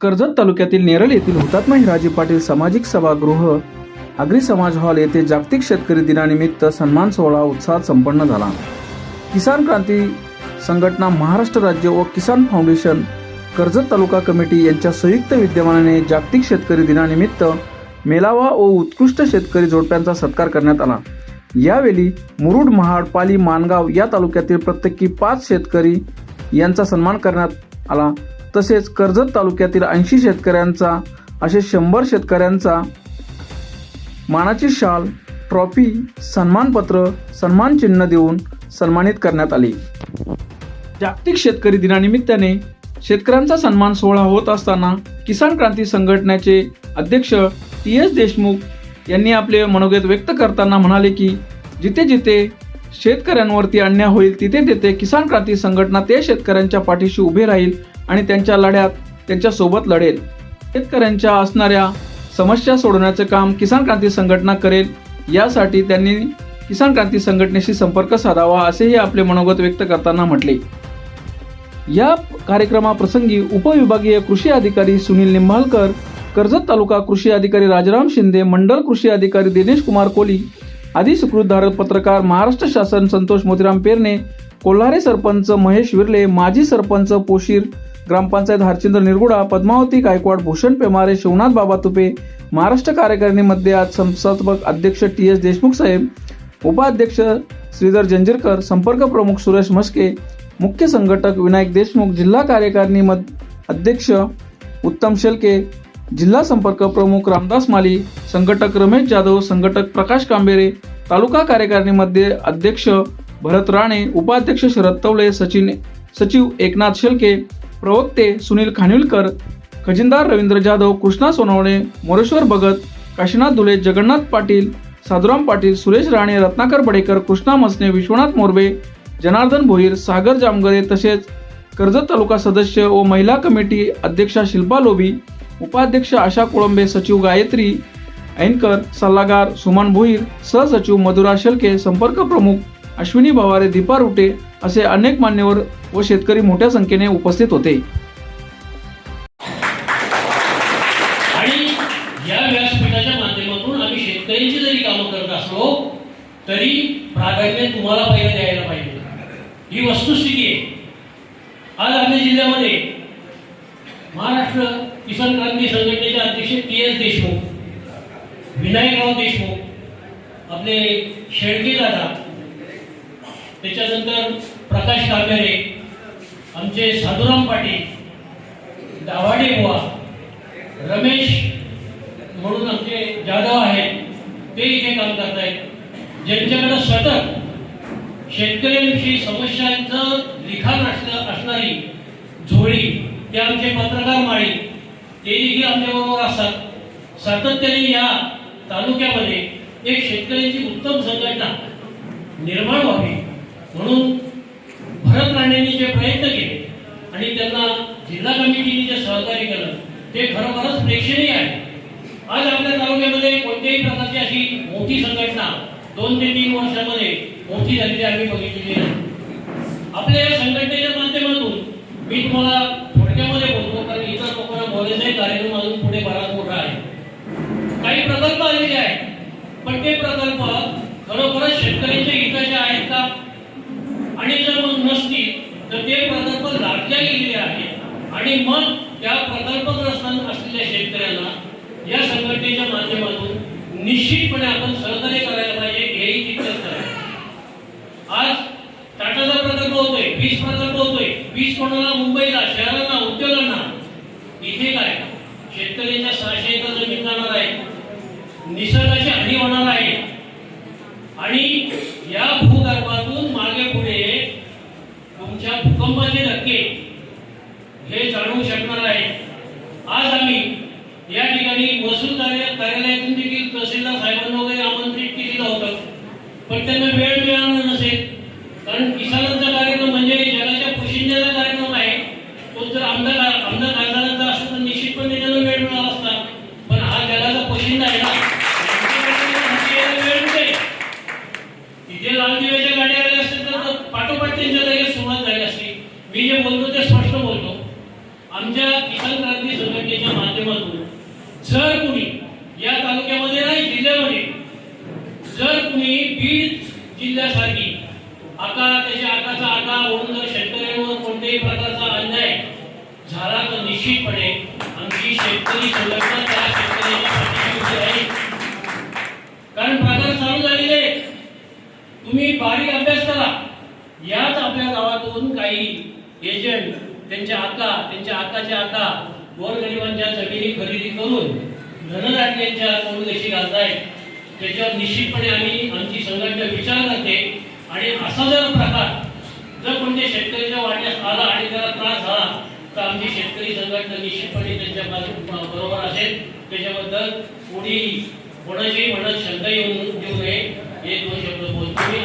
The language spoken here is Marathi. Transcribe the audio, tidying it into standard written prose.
कर्जत तालुक्यातील नेरळ येथील हुतात्मा हिराजी पाटील सामाजिक सभागृह आगरी समाज हॉल येथे जागतिक शेतकरी दिनानिमित्त सन्मान सोहळा उत्साहात संपन्न झाला। किसान क्रांती संघटना महाराष्ट्र राज्य व किसान फाउंडेशन कर्जत तालुका कमिटी यांच्या संयुक्त विद्यमानाने जागतिक शेतकरी दिनानिमित्त मेळावा व उत्कृष्ट शेतकरी जोडप्यांचा सत्कार करण्यात आला। यावेळी मुरुड, महाड, पाली, माणगाव या तालुक्यातील प्रत्येकी 5 शेतकरी यांचा सन्मान करण्यात आला। तसेच कर्जत तालुक्यातील 80 शेतकऱ्यांचा असे 100 शेतकऱ्यांचा मानाची शाल, ट्रॉफी, सन्मानपत्र, सन्मान चिन्ह देऊन सन्मानित करण्यात आले। जागतिक शेतकरी दिनानिमित्ताने शेतकऱ्यांचा सन्मान सोहळा होत असताना किसान क्रांती संघटनेचे अध्यक्ष TS देशमुख यांनी आपले मनोगत व्यक्त करताना म्हणाले की जिथे जिथे शेतकऱ्यांवरती अन्याय होईल तिथे तिथे किसान क्रांती संघटना ते शेतकऱ्यांच्या पाठीशी उभे राहील आणि त्यांच्या लढ्यात त्यांच्या सोबत लढेल। शेतकऱ्यांच्या असणाऱ्या समस्या सोडवण्याचे काम किसान क्रांती संघटना करेल। यासाठी त्यांनी किसान क्रांती संघटनेशी संपर्क साधावा असेही आपले मनोगत व्यक्त करताना म्हटले। या कार्यक्रमाप्रसंगी उपविभागीय कृषी अधिकारी सुनील निंबाळकर, कर्जत तालुका कृषी अधिकारी राजाराम शिंदे, मंडल कृषी अधिकारी दिनेश कुमार कोली आदी सुकृतधारक पत्रकार, महाराष्ट्र शासन संतोष मोतीराम पेरणे, कोल्हारे सरपंच महेश विर्ले, माजी सरपंच पोशीर, ग्रामपंचायत हरचिंद्र निरगुडा, पद्मावती गायकवाड, भूषण पेमारे, शिवनाथ बाबा तुपे, महाराष्ट्र कार्यकारिणीमध्ये आज संस्थापक अध्यक्ष TS देशमुख साहेब, उपाध्यक्ष श्रीधर जंजीरकर, संपर्क प्रमुख सुरेश मस्के, मुख्य संघटक विनायक देशमुख, जिल्हा कार्यकारिणी अध्यक्ष उत्तम शेलके, जिल्हा संपर्क प्रमुख रामदास माली, संघटक रमेश जाधव, संघटक प्रकाश कांबेरे, तालुका कार्यकारिणीमध्ये अध्यक्ष भरत राणे, उपाध्यक्ष शरद तवले, सचिव एकनाथ शेलके, प्रवक्ते सुनील खानविलकर, खजिनदार रवींद्र जाधव, कृष्णा सोनवणे, मोरेश्वर भगत, काशीनाथ धुले, जगन्नाथ पाटील, साधुराम पाटील, सुरेश राणे, रत्नाकर बडेकर, कृष्णा मसने, विश्वनाथ मोरबे, जनार्दन भोईर, सागर जामगरे तसेच कर्जत तालुका सदस्य व महिला कमिटी अध्यक्षा शिल्पा लोभी, उपाध्यक्ष आशा कोळंबे, सचिव गायत्री ऐनकर, सल्लागार सुमन भोईर, सहसचिव मधुरा शेलके, संपर्क प्रमुख अश्विनी भवारे, दीपा रुटे असे अनेक मान्यवर व शेतकरी मोठ्या संख्येने उपस्थित होते। आणि या व्यासपीठाच्या माध्यमातून आम्ही शेतकऱ्यांची जरी कामं करत असलो तरी प्राधान्य तुम्हाला पहिलं द्यायला पाहिजे, ही वस्तुस्थिती आहे। आज आपल्या जिल्ह्यामध्ये महाराष्ट्र किसान क्रांती संघटनेचे अध्यक्ष TS देशमुख, विनायकराव देशमुख, आपले शेळके दादा, त्याच्यानंतर प्रकाश कांबेरे, आमचे साधुराम पाटील, दावाडे बुवा, रमेश म्हणून आमचे जाधव आहेत, ते इथे काम करत आहेत। ज्यांच्याकडे सतत शेतकऱ्यांविषयी समस्यांचं लिखाण असणारी झोळी ते आमचे पत्रकार माळी ते देखील आमच्याबरोबर असतात। सातत्याने या तालुक्यामध्ये एक शेतकऱ्यांची उत्तम संघटना निर्माण व्हावी म्हणून भरत राणेंनी जे प्रयत्न केले आणि त्यांना जिल्हा कमिटीने जे सहकार्य केलं ते खरोखरच प्रेक्षणीय आहे। आज आपल्या तालुक्यामध्ये कोणत्याही प्रकारची अशी मोठी संघटना 2 ते 3 वर्षामध्ये मोठी झालेली आम्ही बघितलेली नाही। आपल्या या संघटनेच्या माध्यमातून मी तुम्हाला थोडक्यामध्ये बोलतो, कारण इतर लोकांना बोलायचे कार्यक्रम अजून पुढे बराच मोठा आहे। काही प्रकल्प आलेले आहेत, पण ते प्रकल्प खरोखरच शेतकऱ्यांच्या हिताचे आहेत का? आणि जर मग नसतील तर ते प्रकल्प लादल्या गेलेले आहेत आणि मग त्या प्रकल्पग्रस्त असलेल्या शेतकऱ्यांना या संघटनेच्या माध्यमातून निश्चितपणे आपण सहकार्य करायला पाहिजे, हेही तितकंच करायचं। आज टाटाचा प्रकल्प होतोय, वीज प्रकल्प होतोय, वीज कोणाला मुंबईला, शहरांना, उद्योगांना, इथे काय शेतकऱ्यांच्या 600 एकर जमीन जाणार आहे, निसर्गाची हानी होणार आहे आणि या भूगर्भातून मागे पुढे तुमच्या भूकंपाचे धक्के हे जाणवू शकणार आहे। आज आम्ही या ठिकाणी महसूल कार्यालयातून देखील तहसीलदार साहेबांना वगैरे आमंत्रित केलेलं होतं, पण त्यांना वेळ मिळाला नसेल, कारण किसानांचा कार्यक्रम म्हणजे जगाच्या पोशिंद्याचा कार्यक्रम आहे। तो जर आमदार खासदारांचा असता तर निश्चितपणे त्यांना वेळ मिळाला असता, पण हा जगाचा पोशिंदा आहे ना, वेळ मिळेल। तिथे लाल दिव्याच्या गाड्या आल्या असतील तर पाठोपाठ त्यांच्या जागेत सुरुवात झाली असती। मी जे बोलतो ते स्पष्ट बोलतो। आमच्या किसान क्रांती संघटनेचे बीड जिल्ह्यासारखी त्याच्या आकाचा आका होऊन जर शेतकऱ्यांवर कोणत्याही प्रकारचा अन्याय झाला तर निश्चितपणे आमची शेतकरी संघटना त्या शेतकऱ्याच्या पाठीशी उभी राहील. कारण प्रकार चालू झालेले तुम्ही बारीक अभ्यास करा. याच आपल्या गावातून काही एजंट त्यांच्या आकाच्या आका गोरगरिबांच्या जमिनी खरेदी करून धनराट्यांच्या कोंडकशी घालतायत. त्याच्यावर निश्चितपणे आमची संघटना विचार करते आणि असा जर प्रकार जर कोणत्या शेतकऱ्याच्या वाट्यास आला आणि त्याला त्रास झाला तर आमची शेतकरी संघटना निश्चितपणे त्यांच्या बरोबर असेल. त्याच्याबद्दल कोणाची मनात शंका येऊ नये हे दोन शब्द बोलतो मी.